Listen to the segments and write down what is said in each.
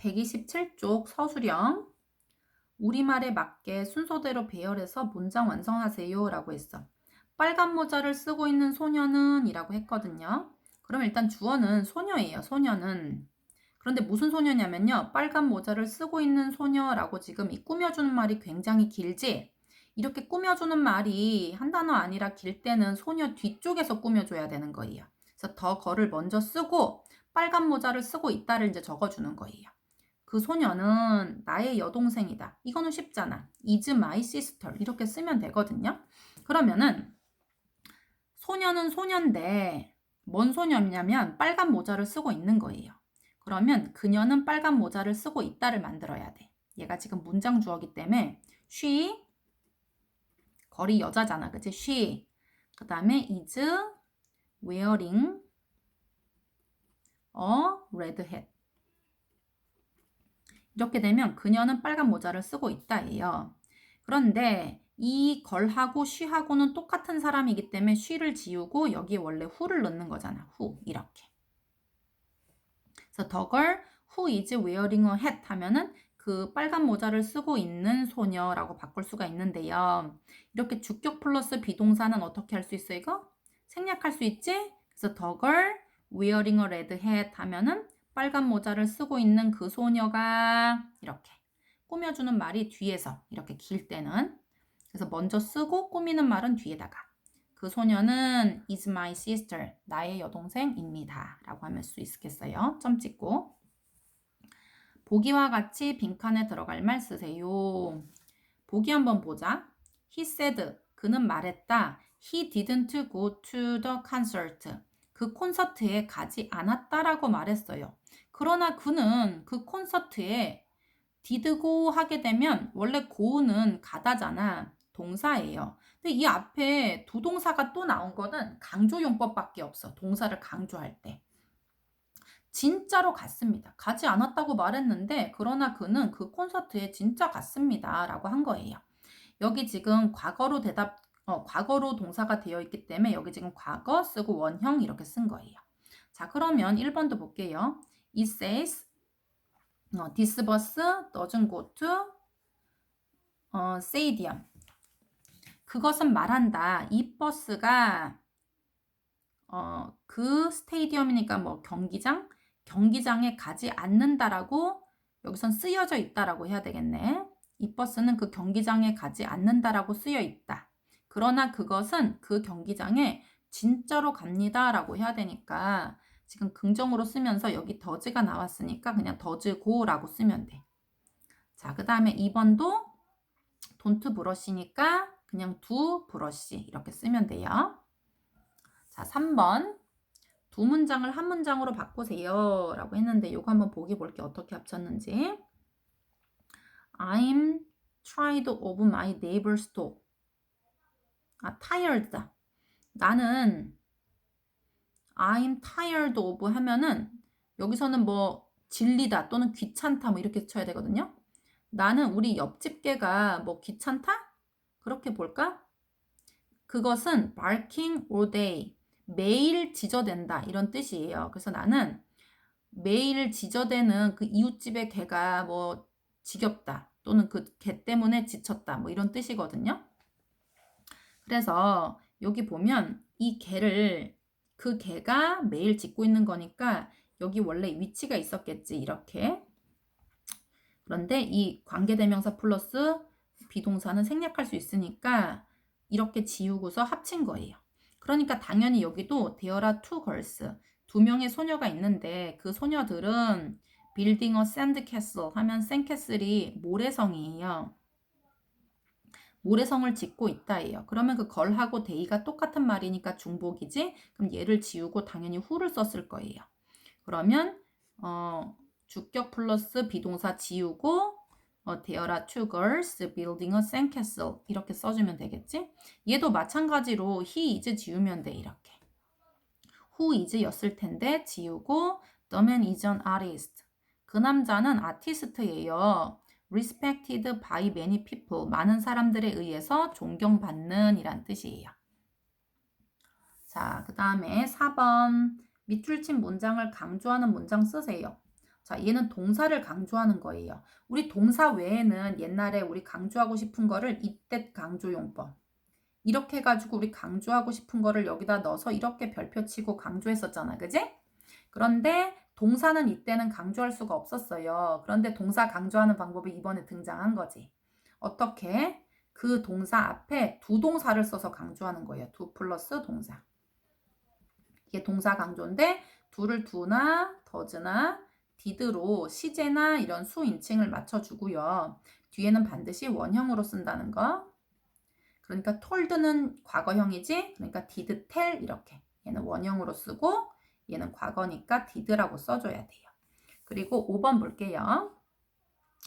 127쪽 서술형 우리말에 맞게 순서대로 배열해서 문장 완성하세요 라고 했어. 빨간 모자를 쓰고 있는 소녀는 이라고 했거든요. 그럼 일단 주어는 소녀예요. 소녀는. 그런데 무슨 소녀냐면요. 빨간 모자를 쓰고 있는 소녀라고 지금 이 꾸며주는 말이 굉장히 길지? 이렇게 꾸며주는 말이 한 단어 아니라 길 때는 소녀 뒤쪽에서 꾸며줘야 되는 거예요. 그래서 더 거를 먼저 쓰고 빨간 모자를 쓰고 있다를 이제 적어주는 거예요. 그 소녀는 나의 여동생이다. 이거는 쉽잖아. is my sister. 이렇게 쓰면 되거든요. 그러면은 소녀는 소녀인데 뭔 소녀냐면 빨간 모자를 쓰고 있는 거예요. 그러면 그녀는 빨간 모자를 쓰고 있다를 만들어야 돼. 얘가 지금 문장 주어기 때문에 she, 거리 여자잖아. 그치? she. 그 다음에 is wearing a red hat. 이렇게 되면 그녀는 빨간 모자를 쓰고 있다예요. 그런데 이 걸하고 she하고는 똑같은 사람이기 때문에 she를 지우고 여기에 원래 who를 넣는 거잖아. who 이렇게. 그래서 the girl who is wearing a hat 하면은 그 빨간 모자를 쓰고 있는 소녀라고 바꿀 수가 있는데요. 이렇게 주격 플러스 비동사는 어떻게 할 수 있어 이거? 생략할 수 있지? 그래서 the girl wearing a red hat 하면은 빨간 모자를 쓰고 있는 그 소녀가 이렇게 꾸며주는 말이 뒤에서 이렇게 길 때는 그래서 먼저 쓰고 꾸미는 말은 뒤에다가 그 소녀는 is my sister, 나의 여동생입니다 라고 하면 수 있겠어요. 점 찍고 보기와 같이 빈칸에 들어갈 말 쓰세요. 보기 한번 보자. He said, 그는 말했다. He didn't go to the concert. 그 콘서트에 가지 않았다라고 말했어요. 그러나 그는 그 콘서트에 did go 하게 되면 원래 go는 가다잖아. 동사예요. 근데 이 앞에 두 동사가 또 나온 거는 강조용법밖에 없어. 동사를 강조할 때. 진짜로 갔습니다. 가지 않았다고 말했는데 그러나 그는 그 콘서트에 진짜 갔습니다. 라고 한 거예요. 여기 지금 과거로 동사가 되어 있기 때문에 여기 지금 과거 쓰고 원형 이렇게 쓴 거예요. 자, 그러면 1번도 볼게요. It says this bus doesn't go to stadium. 그것은 말한다. 이 버스가 그 스테디움이니까 뭐 경기장에 가지 않는다라고 여기선 쓰여져 있다라고 해야 되겠네. 이 버스는 그 경기장에 가지 않는다라고 쓰여 있다. 그러나 그것은 그 경기장에 진짜로 갑니다라고 해야 되니까 지금 긍정으로 쓰면서 여기 더즈가 나왔으니까 그냥 더즈 고라고 쓰면 돼. 자, 그 다음에 2번도 don't brush니까 그냥 do brush 이렇게 쓰면 돼요. 자, 3번. 두 문장을 한 문장으로 바꾸세요. 라고 했는데 이거 한번 보기 볼게 어떻게 합쳤는지. I'm tired of my neighbor's dog. tired다. 나는 I'm tired of 하면은 여기서는 뭐 질리다 또는 귀찮다 뭐 이렇게 쳐야 되거든요. 나는 우리 옆집 개가 뭐 귀찮다? 그렇게 볼까? 그것은 barking all day. 매일 짖어댄다 이런 뜻이에요. 그래서 나는 매일 짖어대는 그 이웃집의 개가 뭐 지겹다 또는 그 개 때문에 지쳤다 뭐 이런 뜻이거든요. 그래서 여기 보면 이 개를 그 개가 매일 짖고 있는 거니까 여기 원래 위치가 있었겠지 이렇게. 그런데 이 관계대명사 플러스 비동사는 생략할 수 있으니까 이렇게 지우고서 합친 거예요. 그러니까 당연히 여기도 there are two girls, 두 명의 소녀가 있는데 그 소녀들은 building a sand castle 하면 샌캐슬이 모래성이에요. 모래성을 짓고 있다예요. 그러면 그 걸하고 데이가 똑같은 말이니까 중복이지? 그럼 얘를 지우고 당연히 who를 썼을 거예요. 그러면 주격 플러스 비동사 지우고 there are two girls building a sandcastle 이렇게 써주면 되겠지? 얘도 마찬가지로 he is 지우면 돼 이렇게. who is 였을 텐데 지우고 the man is an artist. 그 남자는 아티스트예요. respected by many people. 많은 사람들에 의해서 존경받는 이란 뜻이에요. 자, 그 다음에 4번 밑줄 친 문장을 강조하는 문장 쓰세요. 자, 얘는 동사를 강조하는 거예요. 우리 동사 외에는 옛날에 우리 강조하고 싶은 거를 이때 강조용법. 이렇게 해가지고 우리 강조하고 싶은 거를 여기다 넣어서 이렇게 별표 치고 강조했었잖아. 그지? 그런데 동사는 이때는 강조할 수가 없었어요. 그런데 동사 강조하는 방법이 이번에 등장한 거지. 어떻게? 그 동사 앞에 두 동사를 써서 강조하는 거예요. 두 플러스 동사. 이게 동사 강조인데 두를 두나 더즈나 did로 시제나 이런 수인칭을 맞춰주고요. 뒤에는 반드시 원형으로 쓴다는 거. 그러니까 told는 과거형이지. 그러니까 did tell 이렇게. 얘는 원형으로 쓰고 얘는 과거니까 did라고 써줘야 돼요. 그리고 5번 볼게요.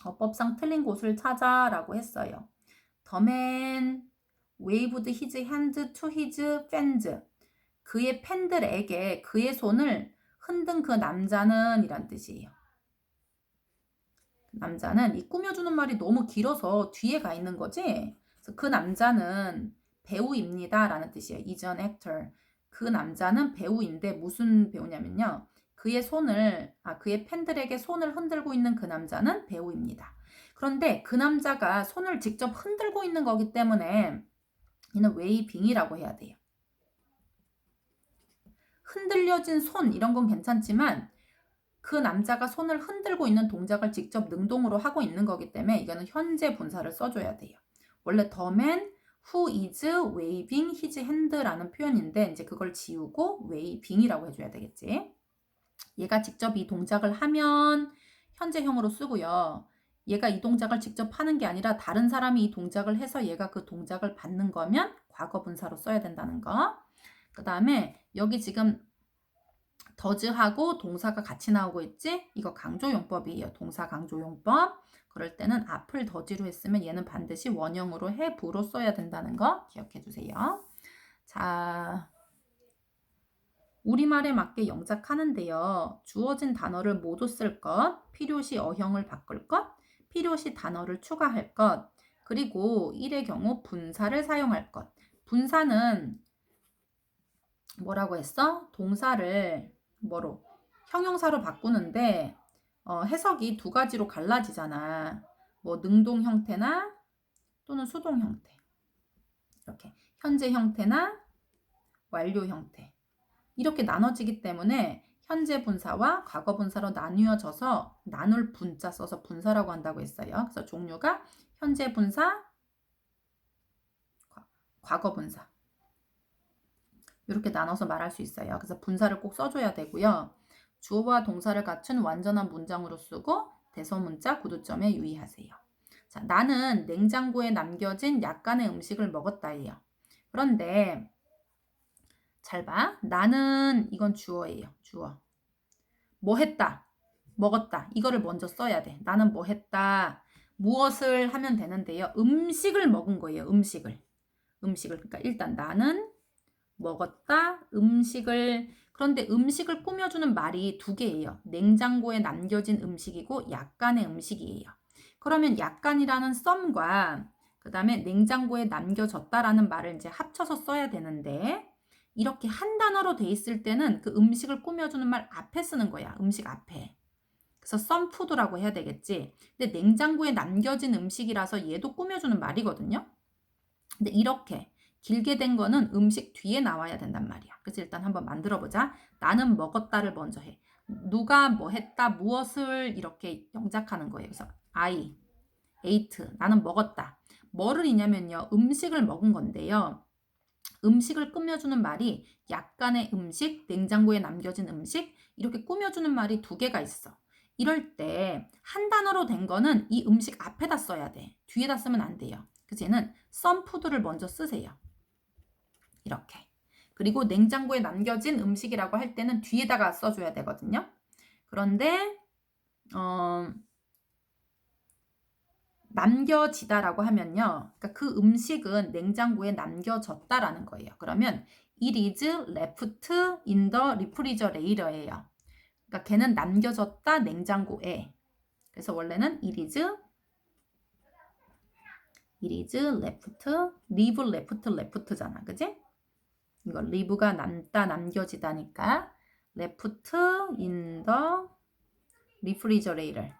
어법상 틀린 곳을 찾아라고 했어요. The man waved his hand to his fans. 그의 팬들에게 그의 손을 흔든 그 남자는 이란 뜻이에요. 남자는 이 꾸며주는 말이 너무 길어서 뒤에 가 있는 거지. 그래서 그 남자는 배우입니다 라는 뜻이에요. is an actor. 그 남자는 배우인데 무슨 배우냐면요. 그의 팬들에게 손을 흔들고 있는 그 남자는 배우입니다. 그런데 그 남자가 손을 직접 흔들고 있는 거기 때문에 얘는 웨이빙이라고 해야 돼요. 흔들려진 손 이런 건 괜찮지만 그 남자가 손을 흔들고 있는 동작을 직접 능동으로 하고 있는 거기 때문에 이거는 현재 분사를 써줘야 돼요. 원래 the man who is waving his hand라는 표현인데 이제 그걸 지우고 waving이라고 해줘야 되겠지. 얘가 직접 이 동작을 하면 현재형으로 쓰고요. 얘가 이 동작을 직접 하는 게 아니라 다른 사람이 이 동작을 해서 얘가 그 동작을 받는 거면 과거 분사로 써야 된다는 거. 그 다음에 여기 지금 더즈하고 동사가 같이 나오고 있지? 이거 강조용법이에요. 동사 강조용법. 그럴 때는 앞을 더지로 했으면 얘는 반드시 원형으로 have로 써야 된다는 거 기억해 주세요. 자, 우리말에 맞게 영작하는데요. 주어진 단어를 모두 쓸 것, 필요시 어형을 바꿀 것, 필요시 단어를 추가할 것, 그리고 1의 경우 분사를 사용할 것. 분사는 뭐라고 했어? 동사를 뭐로? 형용사로 바꾸는데 해석이 두 가지로 갈라지잖아. 뭐 능동 형태나 또는 수동 형태. 이렇게 현재 형태나 완료 형태. 이렇게 나눠지기 때문에 현재 분사와 과거 분사로 나뉘어져서 나눌 분자 써서 분사라고 한다고 했어요. 그래서 종류가 현재 분사, 과거 분사. 이렇게 나눠서 말할 수 있어요. 그래서 분사를 꼭 써줘야 되고요. 주어와 동사를 갖춘 완전한 문장으로 쓰고 대소문자 구두점에 유의하세요. 자, 나는 냉장고에 남겨진 약간의 음식을 먹었다예요. 그런데 잘 봐. 나는 이건 주어예요. 주어. 뭐 했다. 먹었다. 이거를 먼저 써야 돼. 나는 뭐 했다. 무엇을 하면 되는데요. 음식을 먹은 거예요. 음식을. 그러니까 일단 나는 먹었다. 음식을. 그런데 음식을 꾸며주는 말이 두 개예요. 냉장고에 남겨진 음식이고 약간의 음식이에요. 그러면 약간이라는 some과 그 다음에 냉장고에 남겨졌다라는 말을 이제 합쳐서 써야 되는데 이렇게 한 단어로 돼 있을 때는 그 음식을 꾸며주는 말 앞에 쓰는 거야. 음식 앞에. 그래서 some food라고 해야 되겠지. 근데 냉장고에 남겨진 음식이라서 얘도 꾸며주는 말이거든요. 근데 이렇게 길게 된 거는 음식 뒤에 나와야 된단 말이야. 그래서 일단 한번 만들어 보자. 나는 먹었다를 먼저 해. 누가 뭐 했다, 무엇을 이렇게 영작하는 거예요. 그래서 I ate. 나는 먹었다. 뭐를 이냐면요. 음식을 먹은 건데요. 음식을 꾸며주는 말이 약간의 음식, 냉장고에 남겨진 음식 이렇게 꾸며주는 말이 두 개가 있어. 이럴 때 한 단어로 된 거는 이 음식 앞에다 써야 돼. 뒤에다 쓰면 안 돼요. 그래서 얘는 some food를 먼저 쓰세요. 이렇게. 그리고 냉장고에 남겨진 음식이라고 할 때는 뒤에다가 써줘야 되거든요. 그런데 남겨지다라고 하면요. 그러니까 그 음식은 냉장고에 남겨졌다라는 거예요. 그러면 it is left in the refrigerator예요. 그러니까 걔는 남겨졌다 냉장고에. 그래서 원래는 it is left, leave left잖아. 그지? 이거 leave가 남다 남겨지다니까 left in the refrigerator.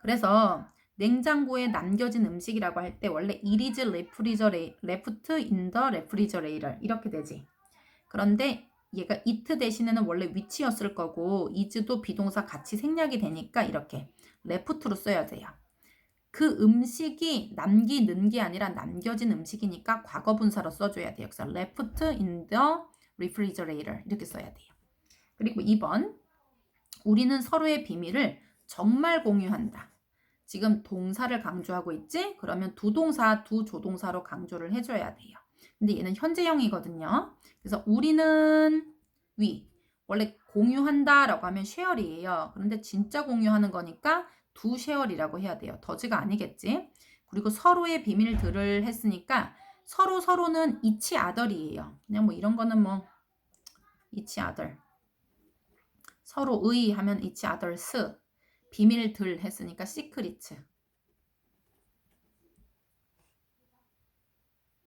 그래서 냉장고에 남겨진 음식이라고 할 때 원래 it is left in the refrigerator 이렇게 되지. 그런데 얘가 it 대신에는 원래 위치였을 거고 is도 비동사 같이 생략이 되니까 이렇게 left로 써야 돼요. 그 음식이 남기는 게 아니라 남겨진 음식이니까 과거분사로 써줘야 돼요. 그래서 left in the refrigerator 이렇게 써야 돼요. 그리고 2번 우리는 서로의 비밀을 정말 공유한다. 지금 동사를 강조하고 있지? 그러면 두 동사, 두 조동사로 강조를 해줘야 돼요. 근데 얘는 현재형이거든요. 그래서 우리는 원래 공유한다 라고 하면 share이에요. 그런데 진짜 공유하는 거니까 두 share이라고 해야 돼요. 더즈가 아니겠지? 그리고 서로의 비밀들을 했으니까 서로는 each other이에요. 그냥 뭐 이런 거는 뭐 each other. 서로의 하면 each others. 비밀들 했으니까 secrets.